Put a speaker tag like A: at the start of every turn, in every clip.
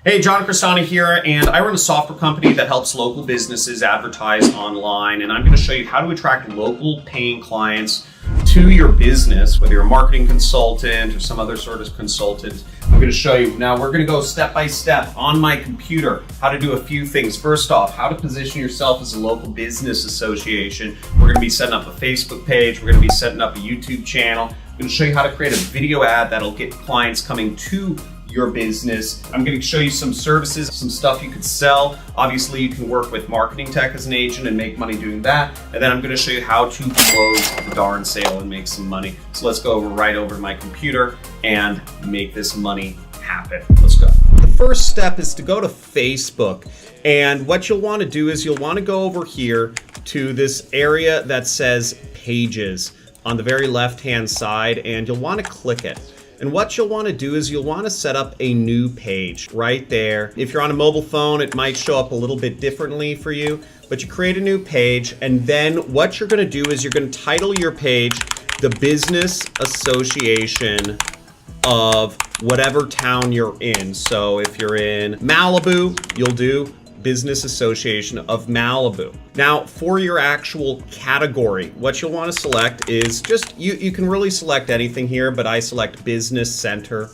A: Hey, John Cristani here, and I run a software company that helps local businesses advertise online, and I'm going to show you how to attract local paying clients to your business, whether you're a marketing consultant or some other sort of consultant. I'm going to show you. Now, we're going to go step by step on my computer, how to do a few things. First off, how to position yourself as a local business association. We're going to be setting up a Facebook page. We're going to be setting up a YouTube channel. I'm going to show you how to create a video ad that'll get clients coming to your business. I'm going to show you some services, some stuff you could sell. Obviously, you can work with marketing tech as an agent and make money doing that. And then I'm going to show you how to close the darn sale and make some money. So let's go right over to my computer and make this money happen. Let's go. The first step is to go to Facebook. And what you'll want to do is you'll want to go over here to this area that says Pages on the very left-hand side, and you'll want to click it. And what you'll want to do is you'll want to set up a new page right there. If you're on a mobile phone, it might show up a little bit differently for you, but you create a new page, and then what you're going to do is you're going to title your page the Business Association of whatever town you're in. So if you're in Malibu, you'll do Business Association of Malibu. Now, for your actual category, what you'll want to select is just, you can really select anything here, but I select Business Center.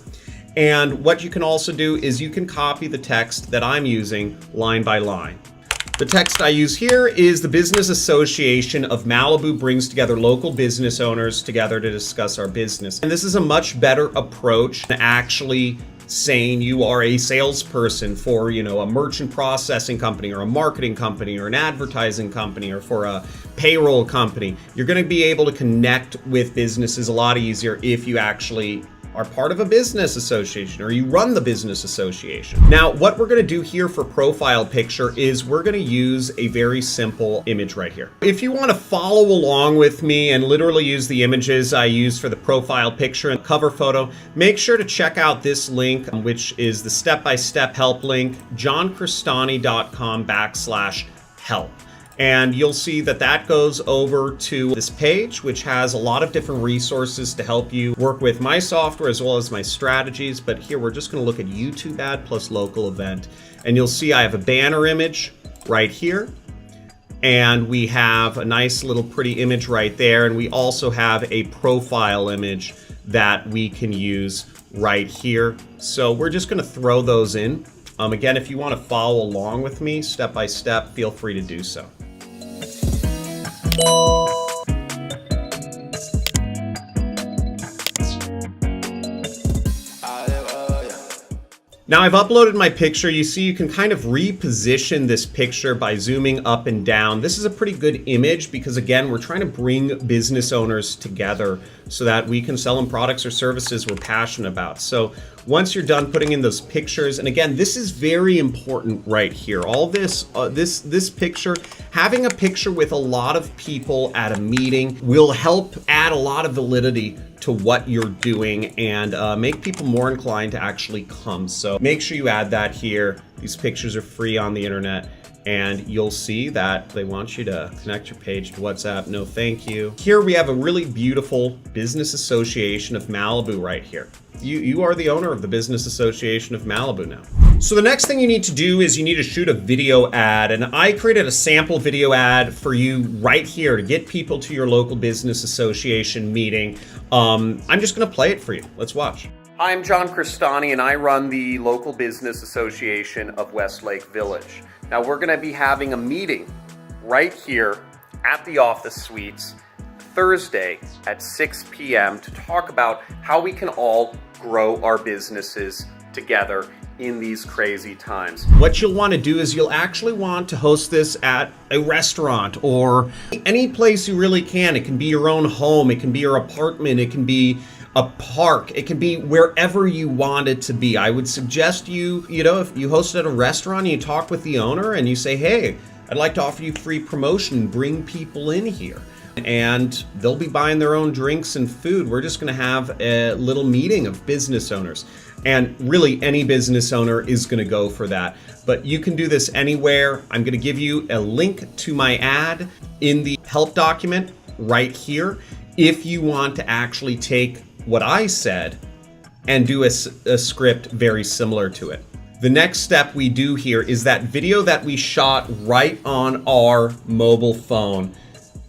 A: And what you can also do is you can copy the text that I'm using line by line. The text I use here is the Business Association of Malibu brings together local business owners together to discuss our business. And this is a much better approach to actually saying you are a salesperson for, a merchant processing company or a marketing company or an advertising company or for a payroll company. You're going to be able to connect with businesses a lot easier if you actually are part of a business association or you run the business association. Now, what we're going to do here for profile picture is we're going to use a very simple image right here. If you want to follow along with me and literally use the images I use for the profile picture and cover photo, make sure to check out this link, which is the step-by-step help link, johncristani.com/help. And you'll see that that goes over to this page, which has a lot of different resources to help you work with my software as well as my strategies. But here we're just going to look at YouTube ad plus local event. And you'll see I have a banner image right here. And we have a nice little pretty image right there. And we also have a profile image that we can use right here. So we're just going to throw those in. Again, if you want to follow along with me step by step, feel free to do so. Now I've uploaded my picture. You see you can kind of reposition this picture by zooming up and down. This is a pretty good image because again, we're trying to bring business owners together so that we can sell them products or services we're passionate about. So once you're done putting in those pictures, and again, this is very important right here. All this, this picture, having a picture with a lot of people at a meeting will help add a lot of validity to what you're doing and make people more inclined to actually come. So make sure you add that here. These pictures are free on the internet. And you'll see that they want you to connect your page to WhatsApp. No, thank you. Here we have a really beautiful Business Association of Malibu right here. You are the owner of the Business Association of Malibu now. So the next thing you need to do is you need to shoot a video ad. And I created a sample video ad for you right here to get people to your local business association meeting. I'm just gonna play it for you. Let's watch. Hi, I'm John Cristani and I run the local business association of Westlake Village. Now we're going to be having a meeting right here at the office suites Thursday at 6 p.m. to talk about how we can all grow our businesses together in these crazy times. What you'll want to do is you'll actually want to host this at a restaurant or any place you really can. It can be your own home, it can be your apartment, it can be a park, it can be wherever you want it to be. I would suggest if you host at a restaurant and you talk with the owner and you say, hey, I'd like to offer you free promotion, bring people in here. And they'll be buying their own drinks and food. We're just gonna have a little meeting of business owners. And really any business owner is gonna go for that. But you can do this anywhere. I'm gonna give you a link to my ad in the help document right here if you want to actually take what I said and do a script very similar to it. The next step we do here is that video that we shot right on our mobile phone.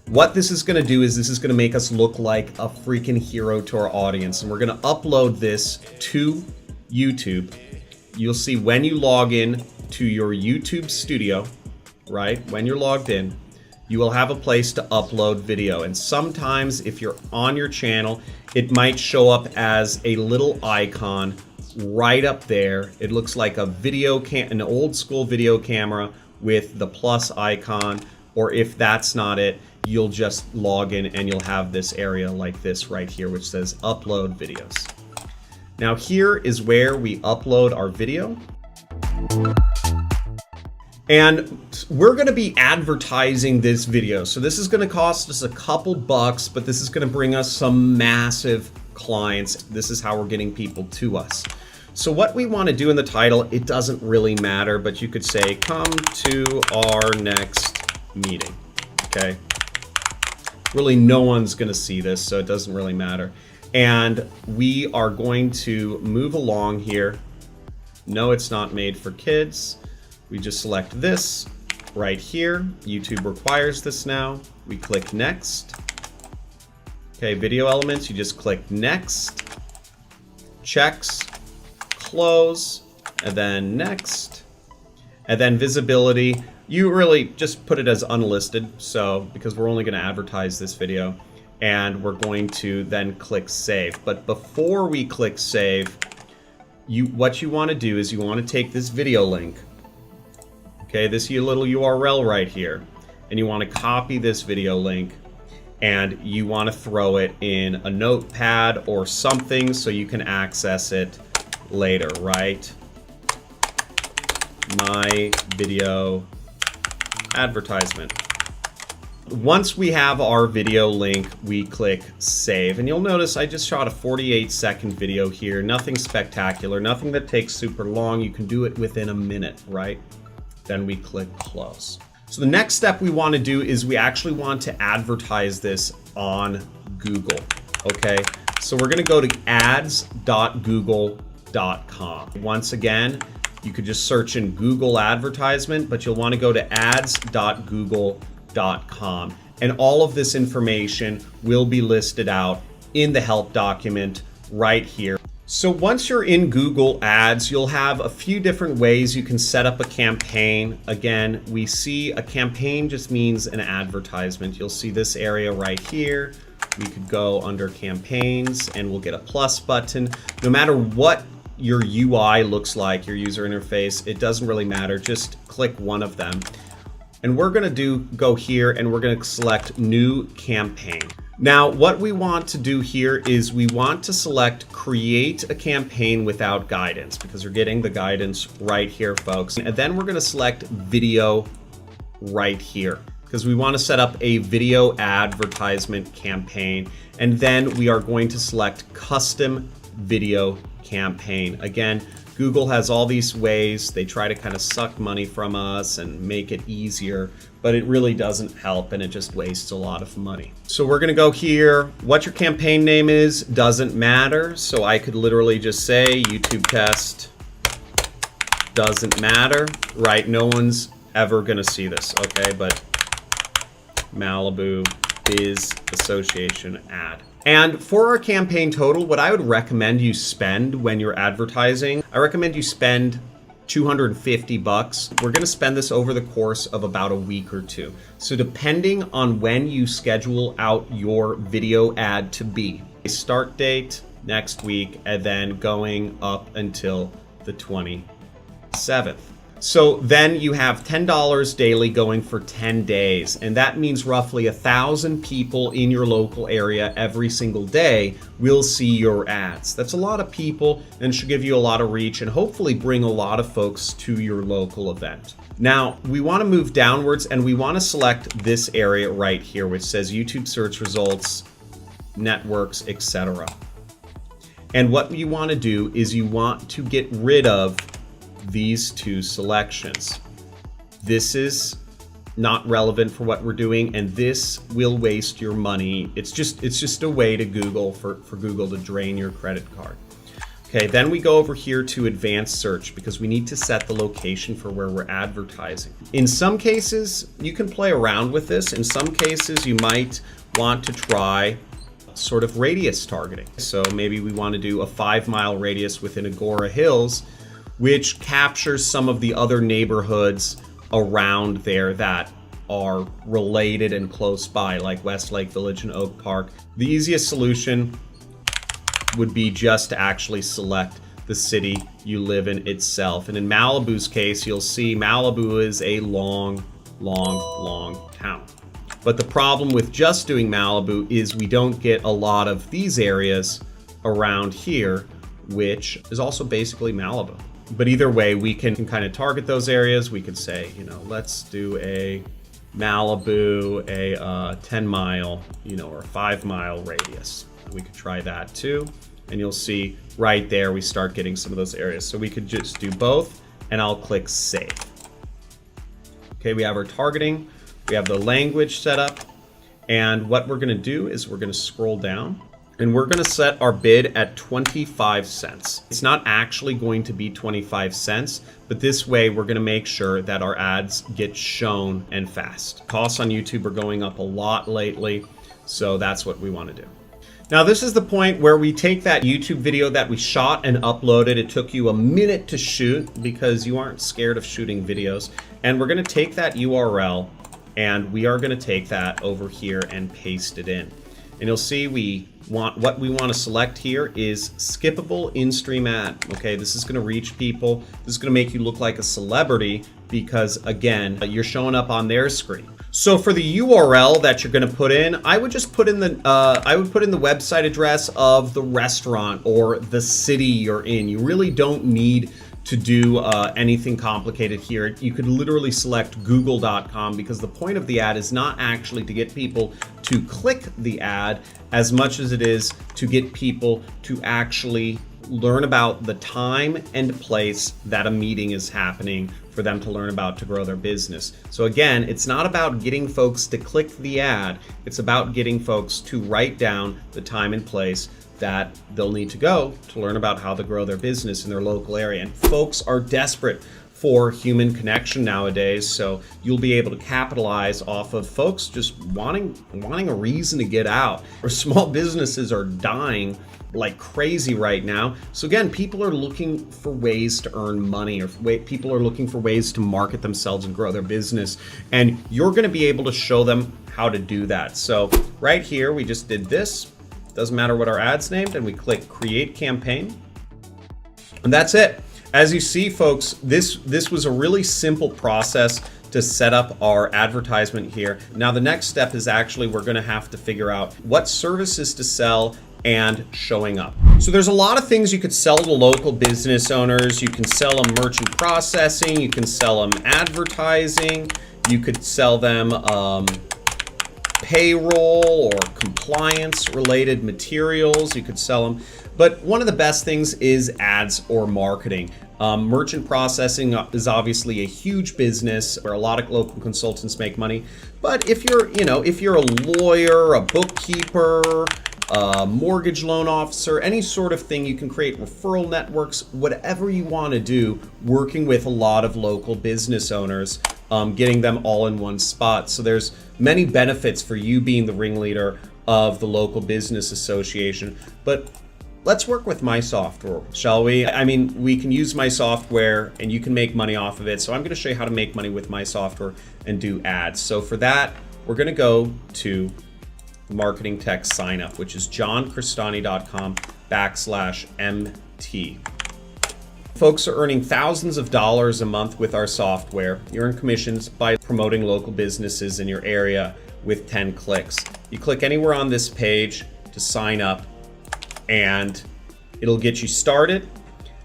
A: What this is going to do is this is going to make us look like a freaking hero to our audience. And we're going to upload this to YouTube. You'll see when you log in to your YouTube studio, right? When you're logged in, you will have a place to upload video. And sometimes if you're on your channel, it might show up as a little icon right up there. It looks like a an old school video camera with the plus icon, or if that's not it, you'll just log in and you'll have this area like this right here, which says upload videos. Now here is where we upload our video. And we're gonna be advertising this video. So this is gonna cost us a couple bucks, but this is gonna bring us some massive clients. This is how we're getting people to us. So what we wanna do in the title, it doesn't really matter, but you could say, come to our next meeting, okay? Really, no one's gonna see this, so it doesn't really matter. And we are going to move along here. No, it's not made for kids. We just select this right here. YouTube requires this now. We click next. Okay, video elements, you just click next. Checks, close, and then next. And then visibility, you really just put it as unlisted, so because we're only going to advertise this video, and we're going to then click save. But before we click save, what you want to do is you want to take this video link, okay, this little URL right here, and you want to copy this video link, and you want to throw it in a notepad or something so you can access it later, right? My video advertisement. Once we have our video link, we click save, and you'll notice I just shot a 48-second video here. Nothing spectacular, nothing that takes super long. You can do it within a minute, right? Then we click close. So the next step we want to do is we actually want to advertise this on Google, okay? So we're going to go to ads.google.com. Once again, you could just search in Google advertisement, but you'll want to go to ads.google.com. And all of this information will be listed out in the help document right here. So once you're in Google Ads, you'll have a few different ways you can set up a campaign. Again, we see a campaign just means an advertisement. You'll see this area right here. We could go under campaigns and we'll get a plus button. No matter what your UI looks like, your user interface, it doesn't really matter. Just click one of them. And we're gonna go here and we're gonna select new campaign. Now, what we want to do here is we want to select create a campaign without guidance, because we're getting the guidance right here, folks. And then we're gonna select video right here, because we want to set up a video advertisement campaign. And then we are going to select custom video campaign. Again, Google has all these ways. They try to kind of suck money from us and make it easier, but it really doesn't help and it just wastes a lot of money. So we're gonna go here. What your campaign name is doesn't matter. So I could literally just say YouTube test, doesn't matter, right? No one's ever gonna see this, okay? But Malibu Biz Association ad. And for our campaign total, what I would recommend you spend when you're advertising, I recommend you spend $250. We're gonna spend this over the course of about a week or two. So depending on when you schedule out your video ad to be, a start date next week and then going up until the 27th. So then you have $10 daily going for 10 days. And that means roughly 1,000 people in your local area every single day will see your ads. That's a lot of people and should give you a lot of reach and hopefully bring a lot of folks to your local event. Now, we want to move downwards and we want to select this area right here, which says YouTube search results, networks, etc. And what you want to do is you want to get rid of these two selections. This is not relevant for what we're doing, and this will waste your money. It's just a way to Google for Google to drain your credit card. Okay, then we go over here to advanced search because we need to set the location for where we're advertising. In some cases, you can play around with this. In some cases, you might want to try sort of radius targeting. So maybe we want to do a 5-mile radius within Agora Hills, which captures some of the other neighborhoods around there that are related and close by, like Westlake Village and Oak Park. The easiest solution would be just to actually select the city you live in itself. And in Malibu's case, you'll see Malibu is a long town. But the problem with just doing Malibu is we don't get a lot of these areas around here, which is also basically Malibu. But either way, we can kind of target those areas. We could say, let's do a Malibu, a 10-mile, or 5-mile radius. We could try that too. And you'll see right there, we start getting some of those areas. So we could just do both, and I'll click save. Okay, we have our targeting. We have the language set up. And what we're gonna do is we're gonna scroll down, and we're gonna set our bid at 25 cents. It's not actually going to be 25 cents, but this way we're gonna make sure that our ads get shown and fast. Costs on YouTube are going up a lot lately, so that's what we wanna do. Now this is the point where we take that YouTube video that we shot and uploaded. It took you a minute to shoot because you aren't scared of shooting videos. And we're gonna take that URL and we are gonna take that over here and paste it in. And you'll see what we want to select here is skippable in-stream ad. Okay, this is gonna reach people. This is gonna make you look like a celebrity because again, you're showing up on their screen. So for the URL that you're going to put in, I would just put in the website address of the restaurant or the city you're in. You really don't need to do anything complicated here. You could literally select google.com because the point of the ad is not actually to get people to click the ad as much as it is to get people to actually learn about the time and place that a meeting is happening for them to learn about to grow their business. So again, it's not about getting folks to click the ad. It's about getting folks to write down the time and place that they'll need to go to learn about how to grow their business in their local area. And folks are desperate for human connection nowadays, so you'll be able to capitalize off of folks just wanting a reason to get out. Or small businesses are dying like crazy right now. So again, people are looking for ways to earn money, or people are looking for ways to market themselves and grow their business. And you're gonna be able to show them how to do that. So right here, we just did this. Doesn't matter what our ad's named, and we click create campaign. And that's it. As you see, folks, this was a really simple process to set up our advertisement here. Now the next step is actually we're gonna have to figure out what services to sell and showing up. So there's a lot of things you could sell to local business owners. You can sell them merchant processing, you can sell them advertising, you could sell them payroll or compliance related materials, you could sell them. But one of the best things is ads or marketing. Merchant processing is obviously a huge business where a lot of local consultants make money. But if you're a lawyer, a bookkeeper, a mortgage loan officer, any sort of thing, you can create referral networks, whatever you want to do, working with a lot of local business owners, getting them all in one spot. So there's many benefits for you being the ringleader of the local business association. But let's work with my software, shall we? I mean, we can use my software and you can make money off of it. So I'm going to show you how to make money with my software and do ads. So for that, we're going to go to marketing tech sign up, which is johncristani.com/MT. Folks are earning thousands of dollars a month with our software. You earn commissions by promoting local businesses in your area with 10 clicks. You click anywhere on this page to sign up and it'll get you started.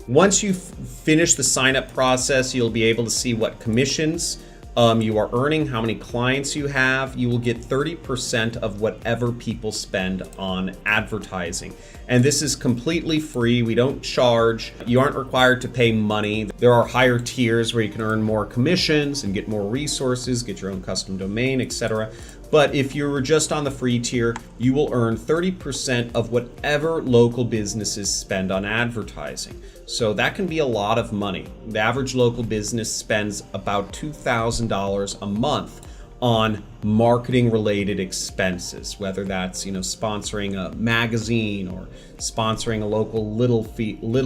A: Once you finish the sign up process, you'll be able to see what commissions you are earning, how many clients you have. You will get 30% of whatever people spend on advertising. And this is completely free. We don't charge. You aren't required to pay money. There are higher tiers where you can earn more commissions and get more resources, get your own custom domain, etc. But if you're just on the free tier, you will earn 30% of whatever local businesses spend on advertising. So that can be a lot of money. The average local business spends about $2,000 a month on marketing related expenses, whether that's sponsoring a magazine or sponsoring a local little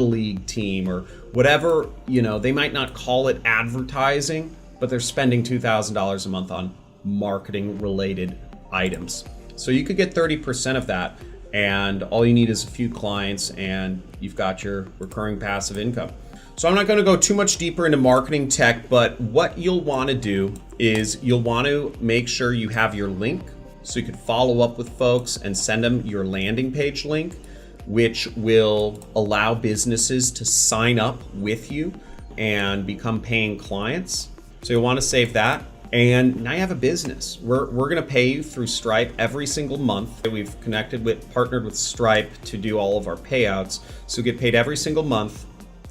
A: league team or whatever. They might not call it advertising, but they're spending $2,000 a month on marketing related items. So you could get 30% of that, and all you need is a few clients and you've got your recurring passive income. So I'm not going to go too much deeper into marketing tech, but what you'll want to do is you'll want to make sure you have your link so you can follow up with folks and send them your landing page link, which will allow businesses to sign up with you and become paying clients. So you'll want to save that. And now you have a business. We're going to pay you through Stripe every single month. We've partnered with Stripe to do all of our payouts. So you get paid every single month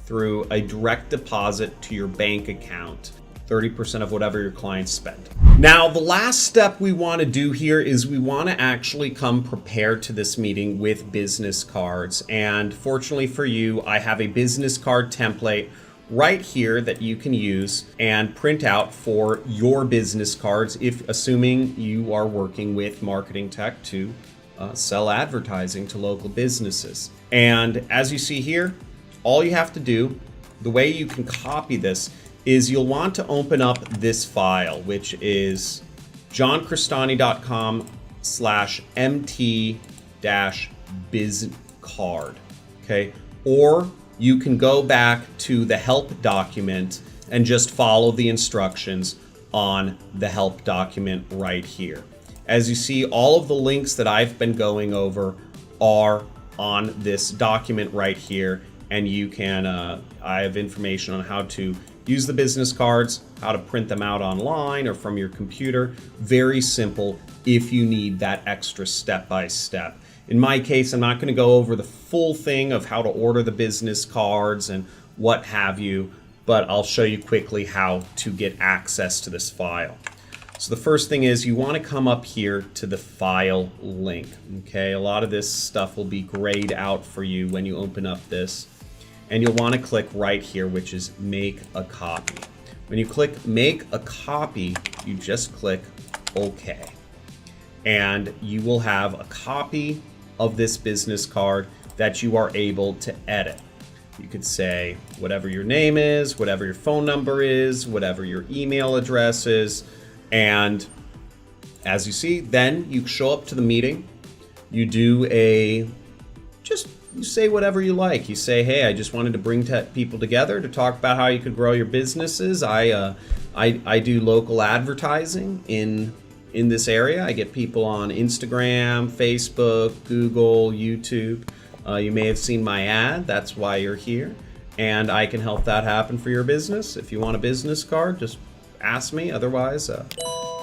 A: through a direct deposit to your bank account, 30% of whatever your clients spend. Now, the last step we want to do here is we want to actually come prepared to this meeting with business cards. And fortunately for you, I have a business card template right here that you can use and print out for your business cards, assuming you are working with marketing tech to sell advertising to local businesses. And as you see here, all you have to do, the way you can copy this, is you'll want to open up this file, which is johncristani.com/mt-bizcard, okay? Or you can go back to the help document and just follow the instructions on the help document right here. As you see, all of the links that I've been going over are on this document right here, and you can, I have information on how to use the business cards, how to print them out online or from your computer. Very simple if you need that extra step-by-step. In my case, I'm not going to go over the full thing of how to order the business cards and what have you, but I'll show you quickly how to get access to this file. So the first thing is you want to come up here to the file link. Okay, a lot of this stuff will be grayed out for you when you open up this. And you'll want to click right here, which is make a copy. When you click make a copy, you just click OK. And you will have a copy of this business card that you are able to edit. You could say whatever your name is, whatever your phone number is, whatever your email address is. And as you see, then you show up to the meeting. You do you say whatever you like. You say, hey, I just wanted to bring people together to talk about how you could grow your businesses. I do local advertising in this area. I get people on Instagram, Facebook, Google, YouTube. You may have seen my ad. That's why you're here. And I can help that happen for your business. If you want a business card, just ask me. Otherwise,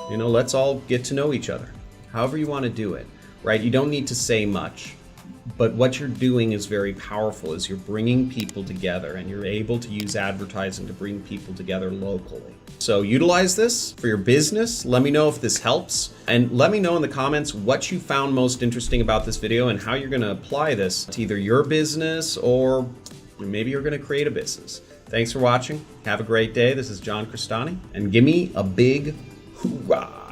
A: let's all get to know each other. However you want to do it, right? You don't need to say much. But what you're doing is very powerful, is you're bringing people together, and you're able to use advertising to bring people together locally. So utilize this for your business. Let me know if this helps, and let me know in the comments what you found most interesting about this video and how you're going to apply this to either your business or maybe you're going to create a business. Thanks for watching. Have a great day. This is John Cristani, and give me a big hoorah.